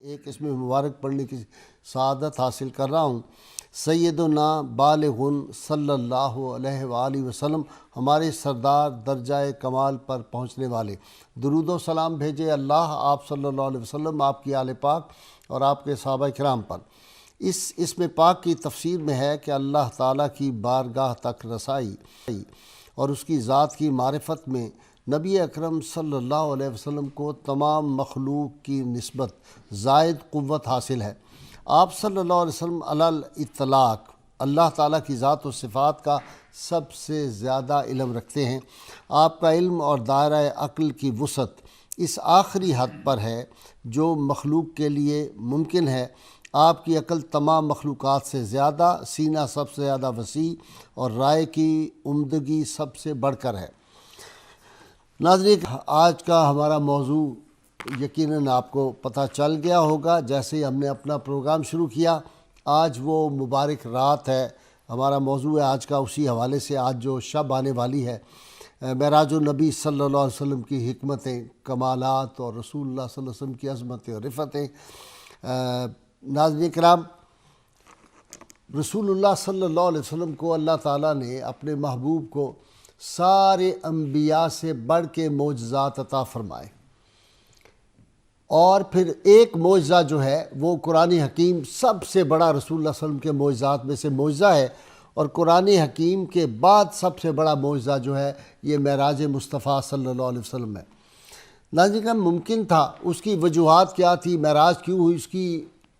ایک اس میں مبارک پڑھنے کی سعادت حاصل کر رہا ہوں۔ سیدنا بالغن صلی اللہ علیہ وآلہ وسلم، ہمارے سردار درجہ کمال پر پہنچنے والے، درود و سلام بھیجے اللہ آپ صلی اللہ علیہ وسلم، آپ کی آل پاک اور آپ کے صحابہ کرام پر۔ اس میں پاک کی تفسیر میں ہے کہ اللہ تعالیٰ کی بارگاہ تک رسائی اور اس کی ذات کی معرفت میں نبی اکرم صلی اللہ علیہ وسلم کو تمام مخلوق کی نسبت زائد قوت حاصل ہے۔ آپ صلی اللہ علیہ وسلم علی الاطلاق اللہ تعالیٰ کی ذات و صفات کا سب سے زیادہ علم رکھتے ہیں۔ آپ کا علم اور دائرہ عقل کی وسعت اس آخری حد پر ہے جو مخلوق کے لیے ممکن ہے۔ آپ کی عقل تمام مخلوقات سے زیادہ، سینہ سب سے زیادہ وسیع اور رائے کی عمدگی سب سے بڑھ کر ہے۔ ناظرین، آج کا ہمارا موضوع یقیناً آپ کو پتہ چل گیا ہوگا جیسے ہی ہم نے اپنا پروگرام شروع کیا۔ آج وہ مبارک رات ہے، ہمارا موضوع ہے آج کا اسی حوالے سے۔ آج جو شب آنے والی ہے، معراج النبی صلی اللہ علیہ وسلم کی حکمتیں، کمالات اور رسول اللہ صلی اللہ علیہ وسلم کی عظمتیں اور رفتیں۔ ناظرین کرام، رسول اللہ صلی اللہ علیہ وسلم کو اللہ تعالیٰ نے اپنے محبوب کو سارے انبیاء سے بڑھ کے معجزات عطا فرمائے، اور پھر ایک معجزہ جو ہے وہ قرآن حکیم سب سے بڑا رسول اللہ صلی اللہ علیہ وسلم کے معجزات میں سے معجزہ ہے، اور قرآن حکیم کے بعد سب سے بڑا معجزہ جو ہے یہ معراج مصطفیٰ صلی اللہ علیہ وسلم ہے۔ ناظرین، ممکن تھا، اس کی وجوہات کیا تھی، معراج کیوں ہوئی، اس کی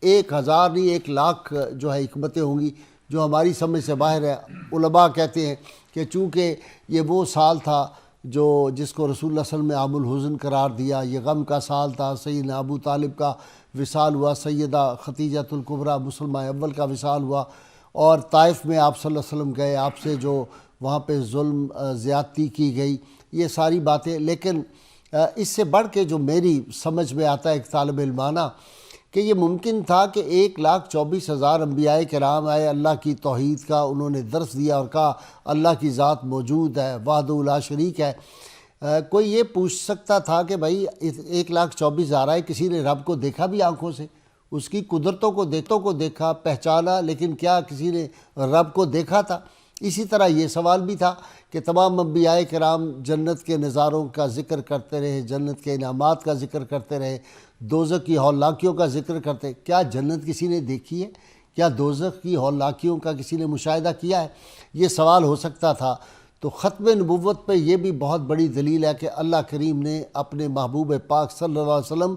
1000 نہیں 1,00,000 جو ہے حکمتیں ہوں گی جو ہماری سمجھ سے باہر ہے۔ علماء کہتے ہیں کہ چونکہ یہ وہ سال تھا جس کو رسول اللہ صلی اللہ علیہ وسلم نے عام الحزن قرار دیا، یہ غم کا سال تھا، سیدنا ابو طالب کا وصال ہوا، سیدہ ختیجۃ الکبریٰ مسلمہ اول کا وصال ہوا، اور طائف میں آپ صلی اللہ علیہ وسلم گئے، آپ سے جو وہاں پہ ظلم زیادتی کی گئی، یہ ساری باتیں۔ لیکن اس سے بڑھ کے جو میری سمجھ میں آتا ہے ایک طالب علمانہ، کہ یہ ممکن تھا کہ 1,24,000 انبیاء کرام آئے، اللہ کی توحید کا انہوں نے درس دیا اور کہا اللہ کی ذات موجود ہے، وحدہ لا شریک ہے۔ کوئی یہ پوچھ سکتا تھا کہ بھائی 1,24,000 آئے، کسی نے رب کو دیکھا بھی آنکھوں سے، اس کی قدرتوں کو دیکھا، پہچانا، لیکن کیا کسی نے رب کو دیکھا تھا؟ اسی طرح یہ سوال بھی تھا کہ تمام انبیاء کرام جنت کے نظاروں کا ذکر کرتے رہے، جنت کے انعامات کا ذکر کرتے رہے، دوزخ کی ہولناکیوں کا ذکر کرتے، کیا جنت کسی نے دیکھی ہے؟ کیا دوزخ کی ہولناکیوں کا کسی نے مشاہدہ کیا ہے؟ یہ سوال ہو سکتا تھا۔ تو ختم نبوت پہ یہ بھی بہت بڑی دلیل ہے کہ اللہ کریم نے اپنے محبوب پاک صلی اللہ علیہ وسلم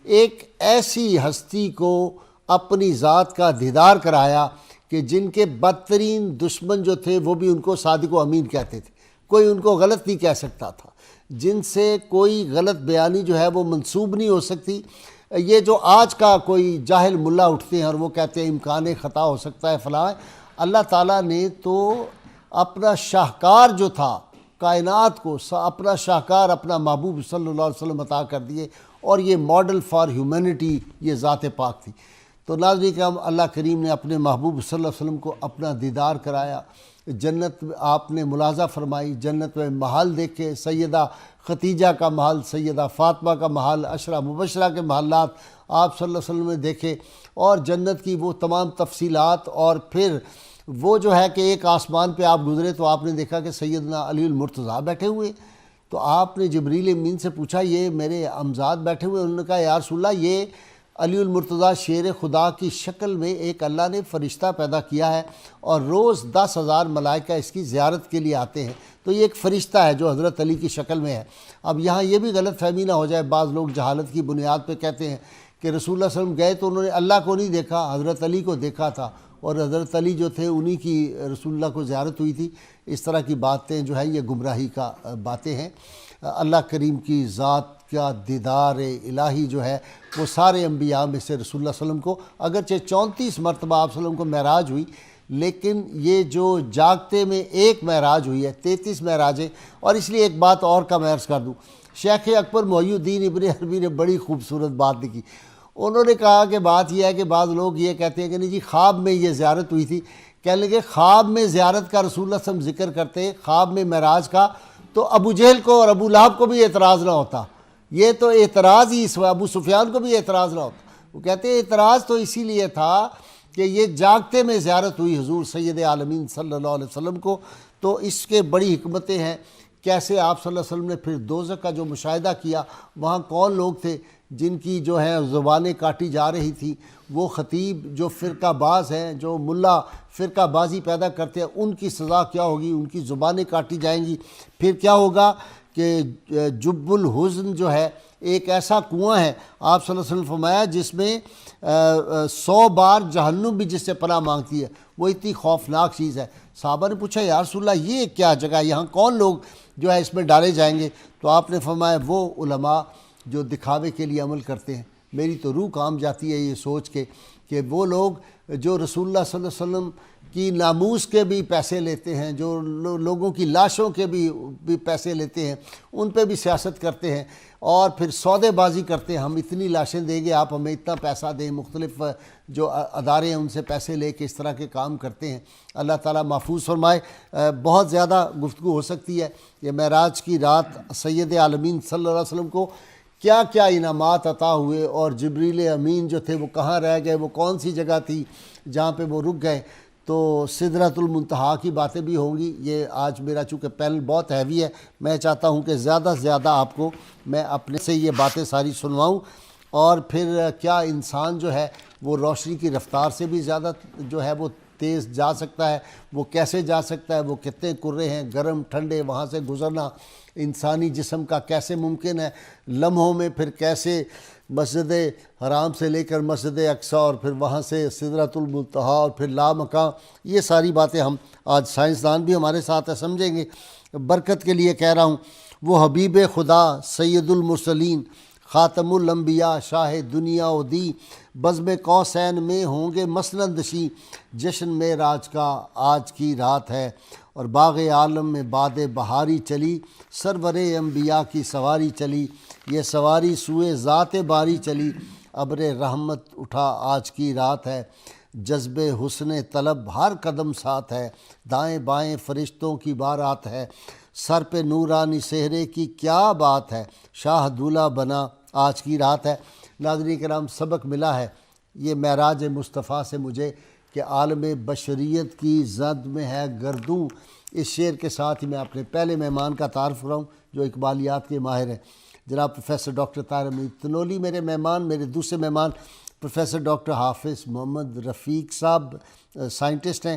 ایک ایسی ہستی کو اپنی ذات کا دیدار کرایا کہ جن کے بدترین دشمن جو تھے وہ بھی ان کو صادق و امین کہتے تھے، کوئی ان کو غلط نہیں کہہ سکتا تھا، جن سے کوئی غلط بیانی جو ہے وہ منسوب نہیں ہو سکتی۔ یہ جو آج کا کوئی جاہل ملا اٹھتے ہیں اور وہ کہتے ہیں امکان خطا ہو سکتا ہے فلاں، اللہ تعالیٰ نے تو اپنا شاہکار جو تھا کائنات کو، اپنا شاہکار اپنا محبوب صلی اللہ علیہ وسلم عطا کر دیے، اور یہ ماڈل فار ہیومینٹی یہ ذات پاک تھی۔ تو ناظرین کرام، اللہ کریم نے اپنے محبوب صلی اللہ علیہ وسلم کو اپنا دیدار کرایا، جنت آپ نے ملاحظہ فرمائی، جنت میں محل دیکھے، سیدہ ختیجہ کا محل، سیدہ فاطمہ کا محل، عشرہ مبشرہ کے محلات آپ صلی اللہ علیہ وسلم نے دیکھے، اور جنت کی وہ تمام تفصیلات۔ اور پھر وہ جو ہے کہ ایک آسمان پہ آپ گزرے تو آپ نے دیکھا کہ سیدنا علی المرتضیٰ بیٹھے ہوئے، تو آپ نے جبریل امین سے پوچھا یہ میرے امزاد بیٹھے ہوئے، انہوں نے کہا یا رسول اللہ یہ علی المرتضیٰ شیر خدا کی شکل میں ایک اللہ نے فرشتہ پیدا کیا ہے، اور روز 10,000 ملائکہ اس کی زیارت کے لیے آتے ہیں، تو یہ ایک فرشتہ ہے جو حضرت علی کی شکل میں ہے۔ اب یہاں یہ بھی غلط فہمی نہ ہو جائے، بعض لوگ جہالت کی بنیاد پہ کہتے ہیں کہ رسول اللہ صلی اللہ علیہ وسلم گئے تو انہوں نے اللہ کو نہیں دیکھا، حضرت علی کو دیکھا تھا، اور حضرت علی جو تھے انہی کی رسول اللہ کو زیارت ہوئی تھی۔ اس طرح کی باتیں جو ہے یہ گمراہی کا باتیں ہیں۔ اللہ کریم کی ذات کا دیدار الہی جو ہے وہ سارے انبیاء میں سے رسول اللہ صلی اللہ علیہ وسلم کو، اگرچہ 34 مرتبہ آپ صلی اللہ علیہ وسلم کو معراج ہوئی، لیکن یہ جو جاگتے میں ایک معراج ہوئی ہے، 33 معراجیں۔ اور اس لیے ایک بات اور کا میں عرض کر دوں، شیخ اکبر محی الدین ابن عربی نے بڑی خوبصورت بات لکھی۔ انہوں نے کہا کہ بات یہ ہے کہ بعض لوگ یہ کہتے ہیں کہ نہیں جی خواب میں یہ زیارت ہوئی تھی، کہنے لگے خواب میں زیارت کا رسول اللہ صلی اللہ علیہ وسلم ذکر کرتے، خواب میں معراج کا، تو ابو جہل کو اور ابو لہب کو بھی اعتراض نہ ہوتا، یہ تو اعتراض ہی ابو سفیان کو بھی اعتراض نہ ہوتا، وہ کہتے ہیں اعتراض تو اسی لیے تھا کہ یہ جاگتے میں زیارت ہوئی حضور سید عالمین صلی اللہ علیہ وسلم کو، تو اس کے بڑی حکمتیں ہیں. کیسے آپ صلی اللہ علیہ وسلم نے پھر دوزخ کا جو مشاہدہ کیا، وہاں کون لوگ تھے جن کی جو ہے زبانیں کاٹی جا رہی تھی، وہ خطیب جو فرقہ باز ہیں، جو ملا فرقہ بازی پیدا کرتے ہیں، ان کی سزا کیا ہوگی، ان کی زبانیں کاٹی جائیں گی. پھر کیا ہوگا کہ جب الحزن جو ہے ایک ایسا کنواں ہے، آپ صلی اللہ علیہ وسلم فرمایا جس میں 100 بار جہنم بھی جس سے پناہ مانگتی ہے، وہ اتنی خوفناک چیز ہے. صحابہ نے پوچھا یا رسول اللہ یہ کیا جگہ ہے، یہاں کون لوگ جو ہے اس میں ڈالے جائیں گے؟ تو آپ نے فرمایا وہ علماء جو دکھاوے کے لیے عمل کرتے ہیں. میری تو روح کام جاتی ہے یہ سوچ کے کہ وہ لوگ جو رسول اللہ صلی اللہ علیہ وسلم کی ناموس کے بھی پیسے لیتے ہیں، جو لوگوں کی لاشوں کے بھی پیسے لیتے ہیں، ان پہ بھی سیاست کرتے ہیں اور پھر سودے بازی کرتے ہیں. ہم اتنی لاشیں دیں گے، آپ ہمیں اتنا پیسہ دیں. مختلف جو ادارے ہیں ان سے پیسے لے کے اس طرح کے کام کرتے ہیں. اللہ تعالیٰ محفوظ فرمائے. بہت زیادہ گفتگو ہو سکتی ہے. یہ معراج کی رات سید عالمین صلی اللہ علیہ وسلم کو کیا کیا انعامات عطا ہوئے، اور جبریل امین جو تھے وہ کہاں رہ گئے، وہ کون سی جگہ تھی جہاں پہ وہ رک گئے. تو سدرۃ المنتہا کی باتیں بھی ہوں گی. یہ آج میرا چونکہ پینل بہت ہیوی ہے، میں چاہتا ہوں کہ زیادہ سے زیادہ آپ کو میں اپنے سے یہ باتیں ساری سنواؤں. اور پھر کیا انسان جو ہے وہ روشنی کی رفتار سے بھی زیادہ جو ہے وہ تیز جا سکتا ہے، وہ کیسے جا سکتا ہے، وہ کتنے کرے ہیں گرم ٹھنڈے وہاں سے گزرنا انسانی جسم کا کیسے ممکن ہے، لمحوں میں پھر کیسے مسجد حرام سے لے کر مسجد اقصی اور پھر وہاں سے سدرۃ المنتہا اور پھر لامکاں. یہ ساری باتیں ہم آج سائنسدان بھی ہمارے ساتھ ہے، سمجھیں گے. برکت کے لیے کہہ رہا ہوں. وہ حبیب خدا سید المرسلین خاتم الانبیاء شاہ دنیا و دی بزم قوسین میں ہوں گے مسند نشیں. جشن معراج کا آج کی رات ہے اور باغ عالم میں باد بہاری چلی. سرور انبیاء کی سواری چلی، یہ سواری سوئے ذات باری چلی. ابر رحمت اٹھا آج کی رات ہے، جذب حسن طلب ہر قدم ساتھ ہے. دائیں بائیں فرشتوں کی بارات ہے، سر پہ نورانی سہرے کی کیا بات ہے. شاہ دولہ بنا آج کی رات ہے. ناظرین کرام، سبق ملا ہے یہ معراج مصطفیٰ سے مجھے کہ عالم بشریت کی زد میں ہے گردوں. اس شعر کے ساتھ ہی میں اپنے پہلے مہمان کا تعارف کراؤں جو اقبالیات کے ماہر ہیں، جناب پروفیسر ڈاکٹر طاہر حمید تنولی میرے مہمان. میرے دوسرے مہمان پروفیسر ڈاکٹر حافظ محمد رفیق صاحب، سائنٹسٹ ہیں،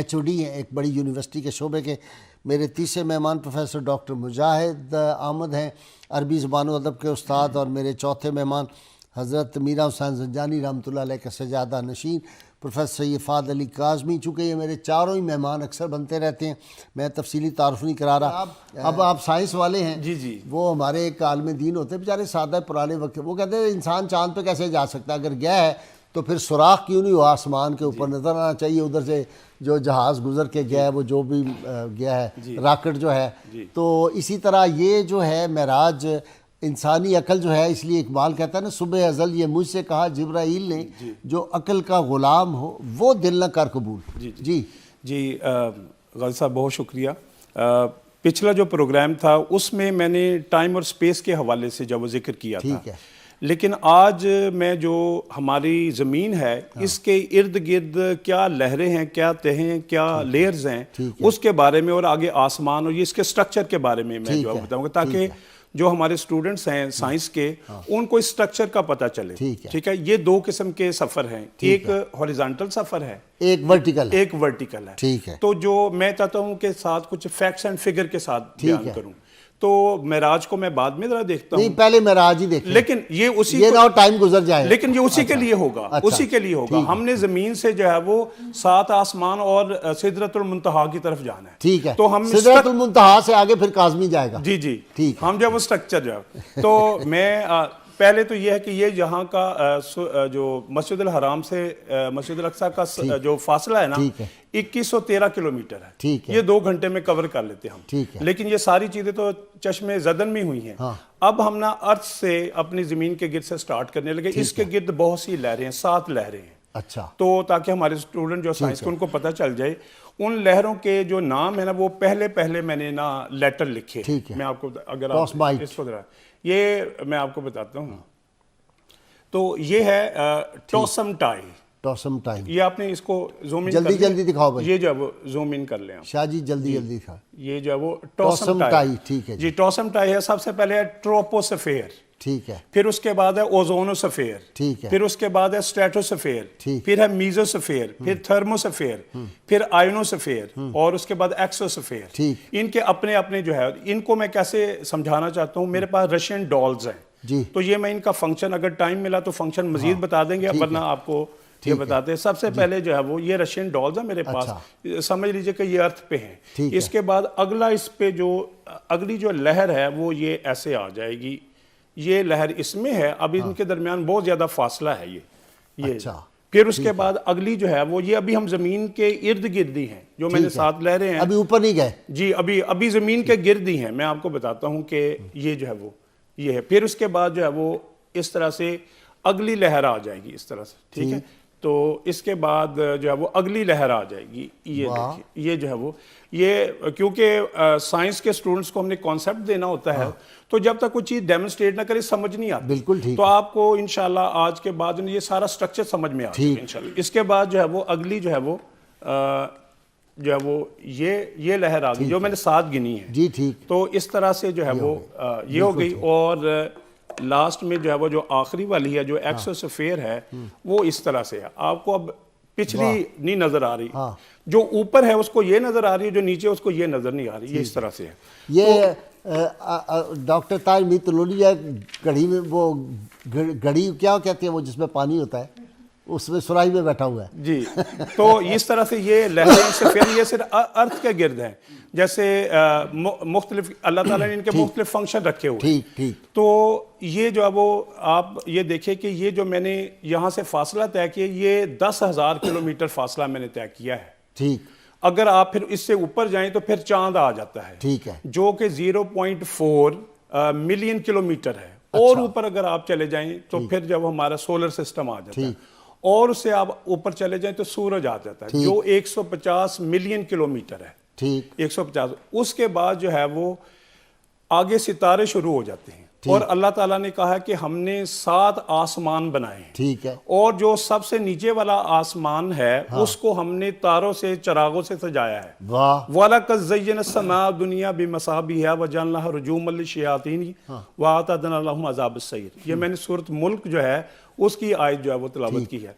HOD ہیں ایک بڑی یونیورسٹی کے شعبے کے. میرے تیسرے مہمان پروفیسر ڈاکٹر مجاہد احمد ہیں، عربی زبان و ادب کے استاد. اور میرے چوتھے مہمان حضرت میرا حسین زنجانی رحمۃ اللہ علیہ کا سجادہ نشین پروفیسر سید فہد علی کاظمی. چونکہ یہ میرے چاروں ہی مہمان اکثر بنتے رہتے ہیں، میں تفصیلی تعارف نہیں کرا رہا. اب آپ سائنس والے ہیں. جی وہ ہمارے ایک عالم دین ہوتے ہیں بیچارے سادہ پرانے وقت، وہ کہتے ہیں انسان چاند پہ کیسے جا سکتا ہے، اگر گیا ہے تو پھر سوراخ کیوں نہیں ہوا آسمان کے اوپر، نظر آنا چاہیے ادھر سے جو جہاز گزر کے گیا ہے، وہ جو بھی گیا ہے راکٹ جو ہے. تو اسی طرح یہ جو ہے معراج انسانی عقل جو ہے، اس لیے اقبال کہتا ہے نا صبح ازل یہ مجھ سے کہا جبرائیل نے جو عقل کا غلام ہو وہ دل نہ کر قبول. جی غازی صاحب بہت شکریہ. پچھلا جو پروگرام تھا اس میں میں نے ٹائم اور سپیس کے حوالے سے جب وہ ذکر کیا تھا، لیکن آج میں جو ہماری زمین ہے اس کے ارد گرد کیا لہریں ہیں، کیا تہیں، کیا لیئرز ہیں، اس کے بارے میں اور آگے آسمان اور یہ اس کے سٹرکچر کے بارے میں جو بتاؤں گا، تاکہ جو ہمارے سٹوڈنٹس ہیں سائنس کے ان کو اس سٹرکچر کا پتہ چلے. ٹھیک ہے. یہ دو قسم کے سفر ہیں، ایک ہاریزانٹل سفر ہے، ایک ورٹیکل ہے. ٹھیک ہے. تو جو میں چاہتا ہوں کہ ساتھ کچھ فیکٹس اینڈ فگر کے ساتھ بیان کروں. تو معراج کو میں بعد میں ذرا دیکھتا ہوں، نہیں پہلے معراج ہی دیکھیں، لیکن یہ اسی ٹائم گزر جائے، لیکن یہ اسی کے لیے ہوگا، اسی کے لیے ہوگا. ہم نے زمین سے جو ہے وہ 7 آسمان اور سدرۃ المنتہا کی طرف جانا ہے. ٹھیک ہے. تو ہم سدرۃ المنتہا سے آگے پھر کاظمی جائے گا. جی ہم جب وہ سٹرکچر جو ہے تو میں پہلے تو یہ ہے کہ یہ یہاں کا جو مسجد الحرام سے مسجد الاقصی کا جو فاصلہ ہے نا 2113 کلومیٹر ہے. یہ 2 گھنٹے میں کور کر لیتے ہم، لیکن یہ ساری چیزیں تو چشمے زدن میں ہوئی ہیں. اب ہم نا ارتھ سے اپنی زمین کے گرد سے سٹارٹ کرنے لگے. اس کے گرد بہت سی لہریں ہیں، 7 لہریں ہیں. اچھا. تو تاکہ ہمارے اسٹوڈنٹ جو سائنس کے ان کو پتہ چل جائے، ان لہروں کے جو نام ہے نا وہ پہلے میں نے نا لیٹر لکھے. میں آپ کو اگر آپ اس کو یہ میں آپ کو بتاتا ہوں. تو یہ ہے ٹوسم ٹائی. ٹوسم ٹائم. یہ آپ نے اس کو زوم ان جلدی جلدی دکھاؤ بھائی. یہ جو ہے وہ زوم ان کر لیں آپ. شاہ جی جلدی جلدی دکھاؤ. یہ جو ہے وہ ٹوسم ٹائی. ٹھیک ہے جی. ٹوسم ٹائی ہے. سب سے پہلے ہے ٹروپوسفیئر. ٹھیک ہے. پھر اس کے بعد ہے اوزونوسفیئر. ٹھیک ہے. پھر اس کے بعد ہے اسٹریٹوسفیئر. ٹھیک. پھر ہے میزوسفیئر. پھر تھرموسفیئر. پھر آئنوسفیئر. اور اس کے بعد ایکسوسفیئر. ٹھیک. ان کے اپنے اپنے جو ہے, ان کو میں کیسے سمجھانا چاہتا ہوں, میرے پاس رشین ڈالز ہیں جی. تو یہ میں ان کا فنکشن اگر ٹائم ملا تو فنکشن مزید بتا دیں گے, ورنہ آپ کو یہ بتاتے ہیں. سب سے پہلے جو ہے وہ یہ رشین ڈالز ہیں میرے پاس, سمجھ لیجئے کہ یہ ارتھ پہ ہیں. اس کے بعد اگلا اس پہ جو اگلی جو لہر ہے وہ یہ ایسے آ جائے گی. یہ لہر اس میں ہے, اب ان کے درمیان بہت زیادہ فاصلہ ہے یہ. پھر اس کے بعد اگلی جو ہے وہ یہ ابھی ہم زمین کے ارد گرد ہی ہیں, جو میں نے ساتھ لہریں ہیں ابھی اوپر نہیں گئے. جی ابھی زمین کے گرد ہی ہیں. میں آپ کو بتاتا ہوں کہ یہ جو ہے وہ یہ ہے. پھر اس کے بعد جو ہے وہ اس طرح سے اگلی لہر آ جائے گی اس طرح سے. ٹھیک ہے. تو اس کے بعد جو ہے وہ اگلی لہر آ جائے گی. یہ دیکھیں, یہ جو ہے وہ یہ کیونکہ سائنس کے سٹوڈنٹس کو ہم نے کانسیپٹ دینا ہوتا ہے, تو جب تک کوئی چیز ڈیمونسٹریٹ نہ کرے سمجھ نہیں آتی. بالکل ٹھیک. تو آپ کو انشاءاللہ آج کے بعد یہ سارا سٹرکچر سمجھ میں آ جائے گا انشاءاللہ. اس کے بعد جو ہے وہ اگلی جو ہے وہ یہ لہر آ گئی جو میں نے 7 گنی ہے. جی ٹھیک. تو اس طرح سے جو ہے وہ یہ ہو گئی. اور لاسٹ میں جو ہے وہ جو آخری والی ہے جو ایکسوسفیئر ہے وہ اس طرح سے ہے. آپ کو اب پچھلی نہیں نظر آ رہی, جو اوپر ہے اس کو یہ نظر آ رہی ہے, جو نیچے اس کو یہ نظر نہیں آ رہی. یہ اس طرح سے ہے. یہ ڈاکٹر طاہر میر طلولی ہے گھڑی میں, وہ گھڑی کیا کہتے ہیں وہ جس میں پانی ہوتا ہے, اس میں سراہی میں بیٹھا ہوا ہے. جی. تو اس طرح سے یہ لہریں سے پھر یہ صرف ارتھ کے گرد ہیں. جیسے مختلف اللہ تعالیٰ نے ان کے مختلف فنکشن رکھے ہوئے. ٹھیک ٹھیک. تو یہ جو ہے وہ آپ یہ دیکھیں کہ یہ جو میں نے یہاں سے فاصلہ طے کیا, یہ 10,000 کلومیٹر فاصلہ میں نے طے کیا ہے. ٹھیک. اگر آپ پھر اس سے اوپر جائیں تو پھر چاند آ جاتا ہے. ٹھیک ہے. جو کہ 0.4 ملین کلومیٹر ہے. اور اوپر اگر آپ چلے جائیں تو پھر جب ہمارا سولر سسٹم آ جاتا ہے, اور اس سے آپ اوپر چلے جائیں تو سورج آ جاتا ہے جو 150 ملین کلومیٹر ہے. ٹھیک. 150. اس کے بعد جو ہے وہ آگے ستارے شروع ہو جاتے ہیں. اور اللہ تعالیٰ نے کہا کہ ہم نے 7 آسمان بنائے ہیں. ٹھیک ہے. اور جو سب سے نیچے والا آسمان ہے اس کو ہم نے تاروں سے چراغوں سے سجایا ہے. واہ. وَلَقَدْ زَيَّنَا السَّمَاءَ الدُّنْيَا بِمَصَابِيحَ وَجَعَلْنَاهَا رُجُومًا لِلشَّيَاطِينِ وَأَعْتَدْنَا لَهُمْ عَذَابَ السَّعِيرِ. یہ میں نے سورۃ ملک جو ہے اس کی آیت جو ہے وہ تلاوت کی ہے.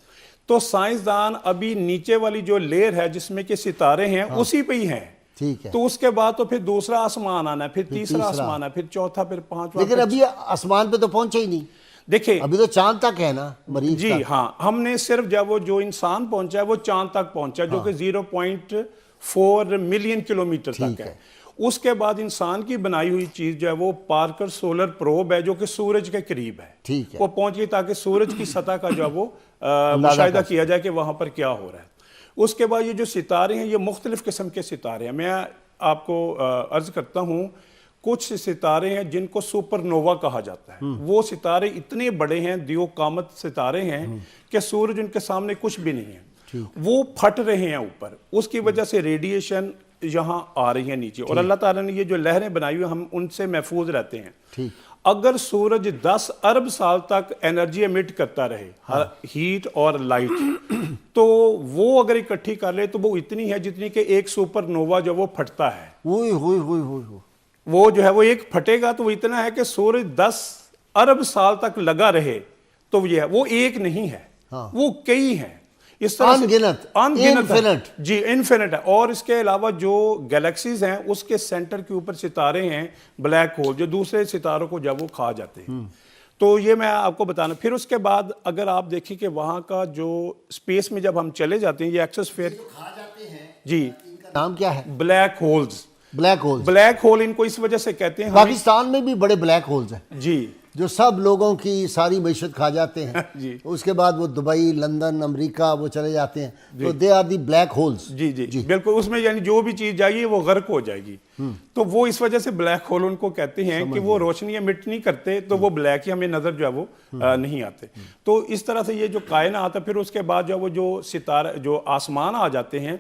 تو سائنسدان ابھی نیچے والی جو لیئر ہے جس میں کہ ستارے ہیں اسی پہ ہی ہیں. ٹھیک ہے. تو اس کے بعد تو پھر دوسرا آسمان آنا ہے, پھر تیسرا آسمان ہے, پھر چوتھا, پھر پانچواں. لیکن ابھی آسمان پہ تو پہنچے ہی نہیں. دیکھیں ابھی تو چاند تک ہے نا مریض. جی ہاں, ہم نے صرف جب وہ جو انسان پہنچا ہے وہ چاند تک پہنچا جو کہ 0.4 ملین کلومیٹر تک ہے. اس کے بعد انسان کی بنائی ہوئی چیز جو ہے وہ پارکر سولر پروب ہے جو کہ سورج کے قریب ہے. ٹھیک ہے. وہ پہنچ گئی تاکہ سورج کی سطح کا جو ہے وہ مشاہدہ کیا جائے کہ وہاں پر کیا ہو رہا ہے. اس کے بعد یہ جو ستارے ہیں یہ مختلف قسم کے ستارے ہیں. میں آپ کو عرض کرتا ہوں, کچھ ستارے ہیں جن کو سپر نووا کہا جاتا ہے. وہ ستارے اتنے بڑے ہیں, دیو قامت ستارے ہیں کہ سورج ان کے سامنے کچھ بھی نہیں ہے. وہ پھٹ رہے ہیں اوپر, اس کی وجہ سے ریڈیشن یہاں آ رہی ہے نیچے. اور اللہ تعالیٰ نے یہ جو لہریں بنائی ہوئی ہم ان سے محفوظ رہتے ہیں. اگر سورج 10 ارب سال تک انرجی ایمٹ کرتا رہے, ہیٹ اور لائٹ, تو وہ اگر اکٹھی کر لے تو وہ اتنی ہے جتنی کہ ایک سپر نووا جو وہ پھٹتا ہے. وہ جو ہے وہ ایک پھٹے گا تو وہ اتنا ہے کہ سورج 10 ارب سال تک لگا رہے تو یہ ہے, وہ ایک نہیں ہے, وہ کئی ہیں. اس طرح انفینٹ. جی انفینٹ ہے. اور اس کے علاوہ جو گیلیکسیز ہیں اس کے سینٹر کے اوپر ستارے ہیں بلیک ہول جو دوسرے ستاروں کو جب وہ کھا جاتے ہیں. تو یہ میں آپ کو بتانا. پھر اس کے بعد اگر آپ دیکھیں کہ وہاں کا جو اسپیس میں جب ہم چلے جاتے ہیں یہ ایکسوسفیئر کھا جاتے ہیں. جی نام کیا ہے؟ Black holes. Black hole. Black hole ان کو اس وجہ سے کہتے ہیں. پاکستان میں بھی بڑے بلیک ہولز ہیں جی, جو سب لوگوں کی ساری معیشت کھا جاتے ہیں. جی. اس کے بعد وہ دبئی, لندن, امریکہ وہ چلے جاتے ہیں. تو they are the black holes. جی جی بالکل. اس میں یعنی جو بھی چیز جائے گی وہ غرق ہو جائے گی. تو وہ اس وجہ سے بلیک ہول ان کو کہتے ہیں کہ وہ روشنی ایمٹ نہیں کرتے, تو وہ بلیک ہی ہمیں نظر جو ہے وہ نہیں آتے. تو اس طرح سے یہ جو کائنات ہے. پھر اس کے بعد جو وہ جو ستارے جو آسمان آ جاتے ہیں,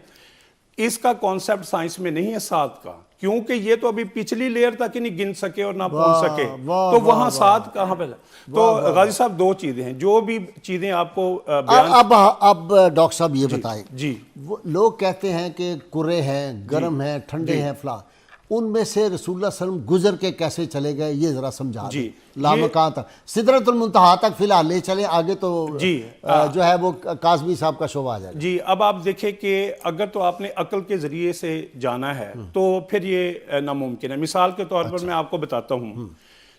اس کا کانسیپٹ سائنس میں نہیں ہے 7 کا، کیونکہ یہ تو ابھی پچھلی لیئر تک ہی نہیں گن سکے اور نہ پہنچ سکے، تو وہاں 7 کہاں پہ؟ تو غازی صاحب 2 چیزیں ہیں، جو بھی چیزیں آپ کو بیان... اب ڈاکٹر صاحب یہ بتائیں، جی لوگ کہتے ہیں کہ کرے ہیں، گرم ہیں، ٹھنڈے ہیں، فلاں، ان میں سے رسول اللہ صلی اللہ علیہ وسلم گزر کے کیسے چلے گئے، یہ ذرا سمجھا دیں۔ لامکان تک، سدرۃ المنتہا تک فی الحال لے چلیں، آگے تو جو ہے وہ کاظمی صاحب کا شعبہ آ جائے گا۔ جی اب آپ دیکھیں کہ اگر تو آپ نے عقل کے ذریعے سے جانا ہے تو پھر یہ ناممکن ہے۔ مثال کے طور پر میں آپ کو بتاتا ہوں،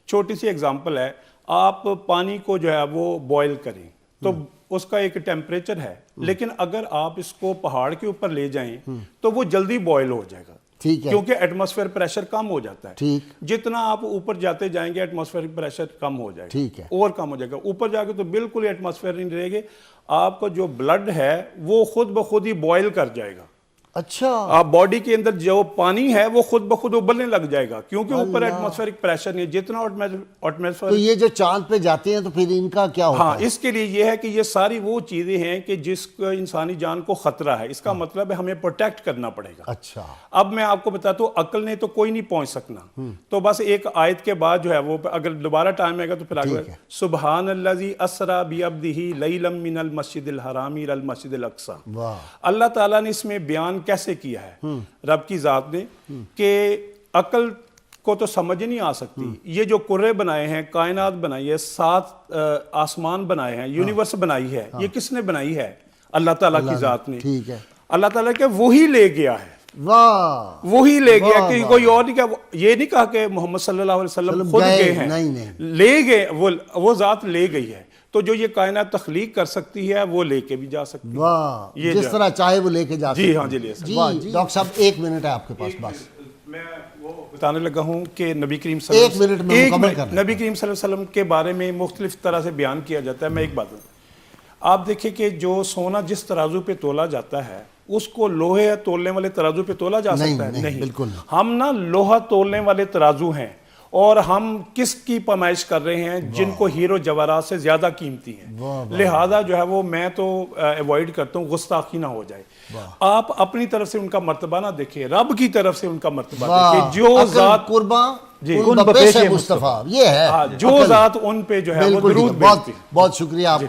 چھوٹی سی اگزامپل ہے، آپ پانی کو جو ہے وہ بوائل کریں تو اس کا ایک ٹیمپریچر ہے، لیکن اگر آپ اس کو پہاڑ کے اوپر لے جائیں تو وہ جلدی بوائل ہو جائے گا، کیونکہ ایٹماسفیئر پریشر کم ہو جاتا ہے۔ جتنا آپ اوپر جاتے جائیں گے ایٹماسفیئر پریشر کم ہو جائے گا، اور کم ہو جائے گا، اوپر جا کے تو بالکل ایٹماسفیئر نہیں رہے گے، آپ کا جو بلڈ ہے وہ خود بخود ہی بوائل کر جائے گا۔ اچھا، آپ باڈی کے اندر جو پانی ہے وہ خود بخود ابلنے لگ جائے گا، کیونکہ اوپر ایٹماسفیئرک پریشر نہیں ہے، جتنا ایٹماسفیئر... تو یہ جو چاند پہ جاتے ہیں تو پھر ان کا کیا ہوتا ہے؟ ہاں، اس کے لیے یہ ہے کہ یہ ساری وہ چیزیں ہیں کہ جس کا انسانی جان کو خطرہ ہے، اس کا مطلب ہے ہمیں پروٹیکٹ کرنا پڑے گا۔ اچھا، اب میں آپ کو بتاتا ہوں، عقل نے تو کوئی نہیں پہنچ سکنا، تو بس ایک آیت کے بعد جو ہے وہ اگر دوبارہ ٹائم آئے گا تو پھر آگے سبحان الذی اسری بعبدہ لیلا من المسجد الحرام الی المسجد الاقصی۔ اللہ تعالیٰ نے اس میں بیان کیسے کیا ہے رب کی ذات نے کہ عقل کو تو سمجھ نہیں آ سکتی، یہ جو کرے بنائے ہیں، کائنات بنائی ہے، 7 آسمان بنائے ہیں، یونیورس بنائی ہے، یہ کس نے بنائی ہے؟ اللہ تعالیٰ کی ذات نے۔ اللہ تعالیٰ کہ وہی لے گیا ہے، وہی لے گیا، کہ کوئی اور نہیں کہا، یہ نہیں کہا کہ محمد صلی اللہ علیہ وسلم خود گئے ہیں، لے گئے، وہ ذات لے گئی ہے۔ تو جو یہ کائنات تخلیق کر سکتی ہے وہ لے کے بھی جا سکتی ہے، واہ، جس طرح چاہے وہ لے کے جا سکتی ہے۔ جی ہاں، جی لے سکتی ہے۔ جی ڈاکٹر صاحب 1 منٹ ہے آپ کے پاس، بس میں وہ بتانے لگا ہوں کہ نبی کریم صلی اللہ علیہ وسلم، نبی کریم صلی اللہ علیہ وسلم کے بارے میں مختلف طرح سے بیان کیا جاتا ہے۔ میں ایک بات بتاؤں، آپ دیکھیں کہ جو سونا جس ترازو پہ تولا جاتا ہے اس کو لوہے تولنے والے ترازو پہ تولا جا سکتا ہے؟ نہیں، بالکل۔ ہم نا لوہا تولنے والے ترازو ہیں، اور ہم کس کی پیمائش کر رہے ہیں؟ جن کو ہیرو جواہرات سے زیادہ قیمتی ہیں، لہذا جو ہے وہ میں تو ایوائڈ کرتا ہوں، گستاخی نہ ہو جائے۔ آپ اپنی طرف سے ان کا مرتبہ نہ دیکھیں، رب کی طرف سے ان کا مرتبہ دیکھیں، جو ذات قرباں ان بپیش مصطفیٰ، یہ ہے جو ذات ان پہ جو ہے وہ درود بھیجتی ہے۔ بہت شکریہ آپ کا۔